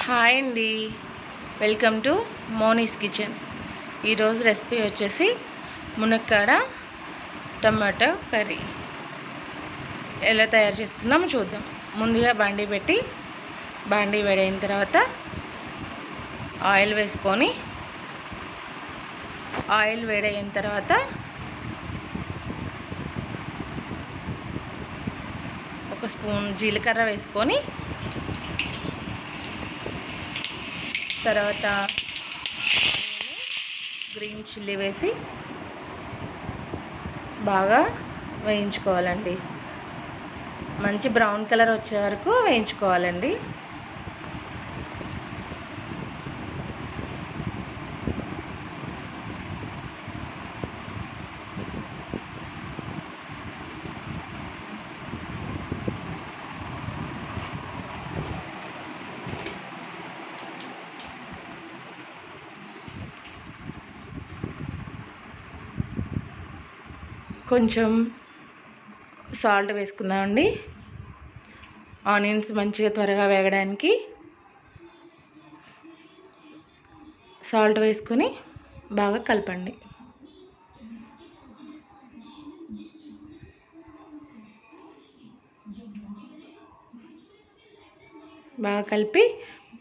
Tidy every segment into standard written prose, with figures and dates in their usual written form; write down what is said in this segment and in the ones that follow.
Hi అండి, welcome to Moni's kitchen. ఈరోజు recipe వచ్చేసి మునక్కాడ టమాటో కర్రీ. ఎలా తయారు చేసుకుందామో చూద్దాం. ముందుగా బాండీ పెట్టి బాండీ వేడైన తర్వాత ఆయిల్ వేసుకొని, ఆయిల్ వేడైన తర్వాత ఒక స్పూన్ జీలకర్ర వేసుకొని, తర్వాత గ్రీన్ చిల్లీ వేసి బాగా వేయించుకోవాలండి. మంచి బ్రౌన్ కలర్ వచ్చే వరకు వేయించుకోవాలండి. కొంచెం సాల్ట్ వేసుకుందామండి. ఆనియన్స్ మంచిగా త్వరగా వేగడానికి సాల్ట్ వేసుకొని బాగా కలపండి. బాగా కలిపి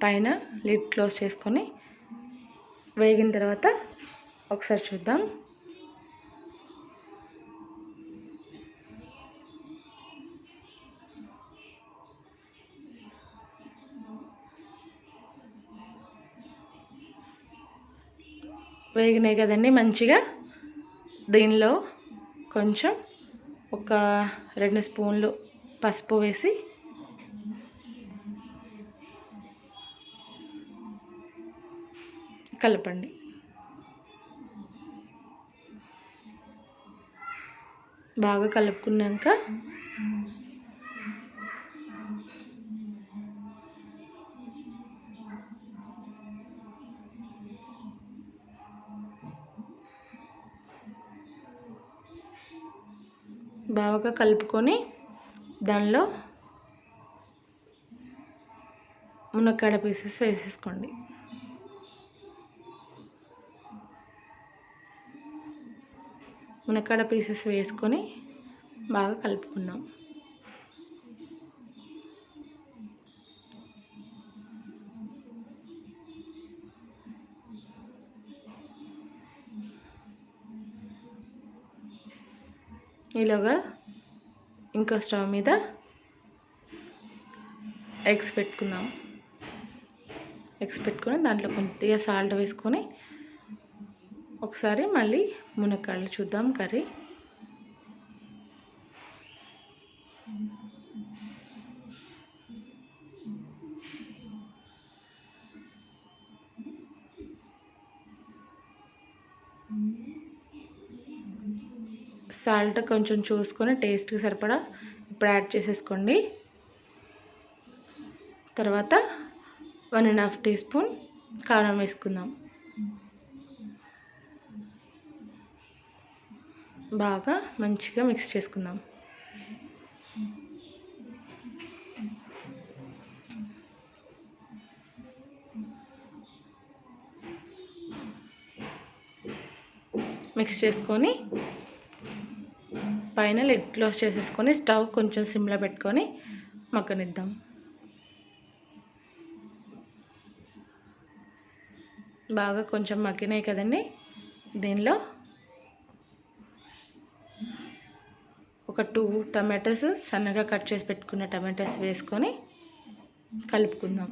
పైన లిడ్ క్లోజ్ చేసుకొని వేగిన తర్వాత ఒకసారి చూద్దాం. వేగినాయి కదండి మంచిగా. దీనిలో కొంచెం ఒక 2 స్పూన్లు పసుపు వేసి కలపండి. బాగా కలుపుకున్నాక బాగా కలుపుకొని దానిలో మునక్కాడ పీసెస్ వేసేసుకోండి. మునక్కాడ పీసెస్ వేసుకొని బాగా కలుపుకుందాం. ఇలాగా ఇంకో స్టవ్ మీద ఎగ్స్ పెట్టుకుందాం. ఎగ్స్ పెట్టుకొని దాంట్లో కొద్దిగా సాల్ట్ వేసుకొని ఒకసారి మళ్ళీ మునక్కాడలు చూద్దాం కర్రీ. సాల్ట్ కొంచెం చూసుకొని టేస్ట్కి సరిపడా ఇప్పుడు యాడ్ చేసేసుకోండి. తర్వాత 1.5 టీ స్పూన్ కారం వేసుకుందాం. బాగా మంచిగా మిక్స్ చేసుకుందాం. మిక్స్ చేసుకొని పైన లిడ్ క్లోజ్ చేసేసుకొని స్టవ్ కొంచెం సిమ్లో పెట్టుకొని మగ్గనిద్దాం. బాగా కొంచెం మగ్గినాయి కదండి. దీనిలో ఒక 2 టమాటోస్ సన్నగా కట్ చేసి పెట్టుకున్న టమాటోస్ వేసుకొని కలుపుకుందాం.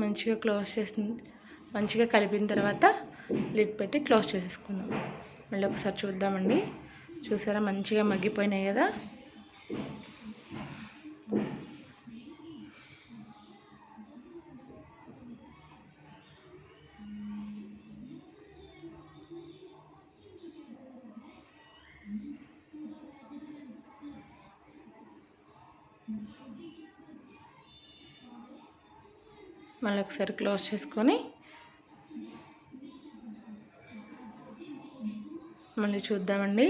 మంచిగా క్లోజ్ చేసింది, మంచిగా కలిపిన తర్వాత లిడ్ పెట్టి క్లోజ్ చేసేసుకుందాం. మళ్ళీ ఒకసారి చూద్దామండి. చూసారా మంచిగా మగ్గిపోయినాయి కదా. మళ్ళీ ఒకసారి క్లోజ్ చేసుకొని మళ్ళీ చూద్దామండి.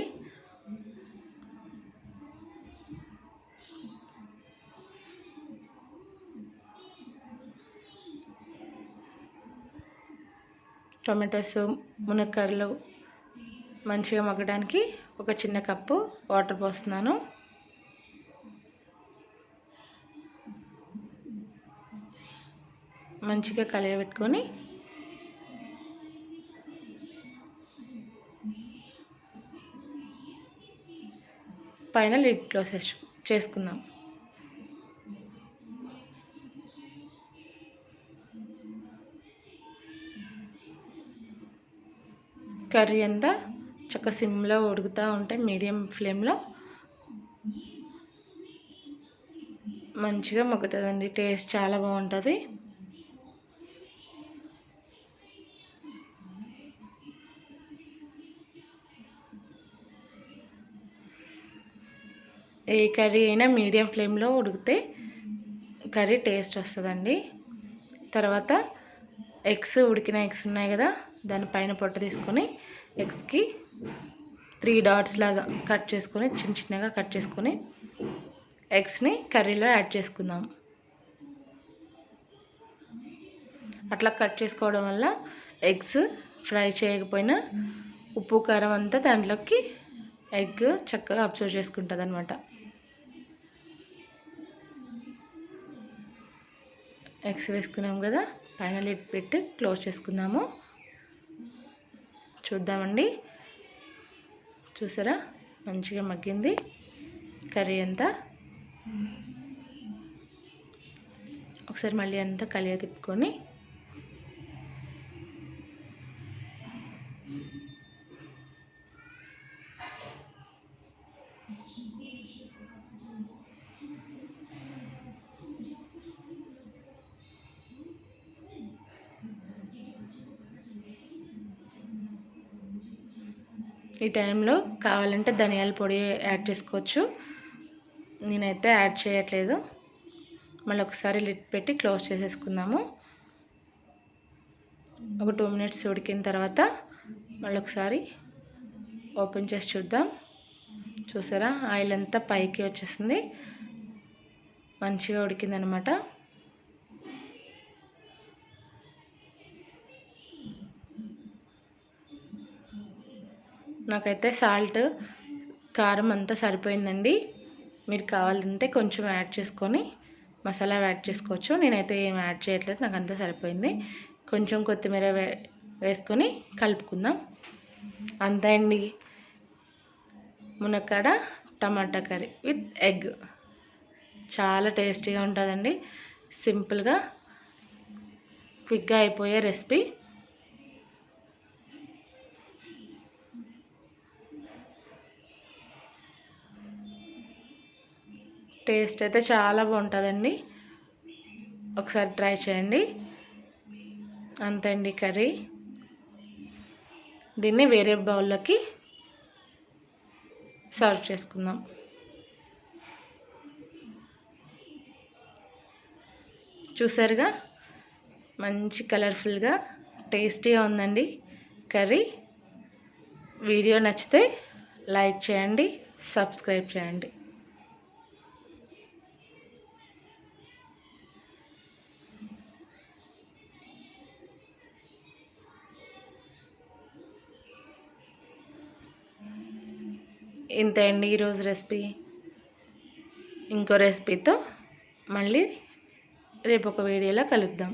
టొమాటోస్ మునక్కాడలు మంచిగా మగ్గడానికి ఒక చిన్న కప్పు వాటర్ పోస్తున్నాను. మంచిగా కలియబెట్టుకొని పైన లిడ్ క్లోజ్ చేసుకుందాం. కర్రీ అంతా చక్కగా సిమ్లో ఉడుకుతూ ఉంటే మీడియం ఫ్లేమ్లో మంచిగా మగ్గుతుందండి. టేస్ట్ చాలా బాగుంటుంది. ఏ కర్రీ అయినా మీడియం ఫ్లేమ్లో ఉడికితే కర్రీ టేస్ట్ వస్తుందండి. తర్వాత ఉడికిన ఎగ్స్ ఉన్నాయి కదా, దానిపైన పొట్టు తీసుకొని ఎగ్స్కి 3 డాట్స్ లాగా కట్ చేసుకొని చిన్న చిన్నగా కట్ చేసుకొని ఎగ్స్ని కర్రీలో యాడ్ చేసుకుందాం. అట్లా కట్ చేసుకోవడం వల్ల ఎగ్స్ ఫ్రై చేయకపోయినా ఉప్పు కారం అంతా దాంట్లోకి ఎగ్ చక్కగా అబ్జర్వ్ చేసుకుంటుంది అనమాట. ఎగ్స్ వేసుకున్నాం కదా, పైన లిడ్ పెట్టి క్లోజ్ చేసుకుందాము. చూద్దామండి. చూసారా మంచిగా మగ్గింది కర్రీ అంతా. ఒకసారి మళ్ళీ అంతా కలియ తిప్పుకొని ఈ టైంలో కావాలంటే ధనియాల పొడి యాడ్ చేసుకోవచ్చు. నేనైతే యాడ్ చేయట్లేదు. మళ్ళీ ఒకసారి లిడ్ పెట్టి క్లోజ్ చేసేసుకుందాము. ఒక 2 మినిట్స్ ఉడికిన తర్వాత మళ్ళీ ఒకసారి ఓపెన్ చేసి చూద్దాం. చూసారా ఆయిల్ అంతా పైకి వచ్చేసింది, మంచిగా ఉడికిందనమాట. నాకైతే సాల్ట్ కారం అంతా సరిపోయిందండి. మీరు కావాలంటే కొంచెం యాడ్ చేసుకొని మసాలా యాడ్ చేసుకోవచ్చు. నేనైతే ఏం యాడ్ చేయట్లేదు, నాకు అంతా సరిపోయింది. కొంచెం కొత్తిమీర వేసుకొని కలుపుకుందాం. అంతే అండి, మునక్కాడ టమాటా కర్రీ విత్ ఎగ్. చాలా టేస్టీగా ఉంటుందండి. సింపుల్గా క్విక్గా అయిపోయే రెసిపీ. టేస్ట్ అయితే చాలా బాగుంటుందండి. ఒకసారి ట్రై చేయండి. అంతే అండి కర్రీ. దీన్ని వేరే బౌల్లోకి సర్వ్ చేసుకుందాం. చూసారుగా మంచి కలర్ఫుల్గా టేస్టీగా ఉందండి కర్రీ. వీడియో నచ్చితే లైక్ చేయండి, సబ్స్క్రైబ్ చేయండి. ఇంతే అండి ఈరోజు రెసిపీ. ఇంకో రెసిపీతో మళ్ళీ రేపు ఒక వీడియోలో కలుద్దాం.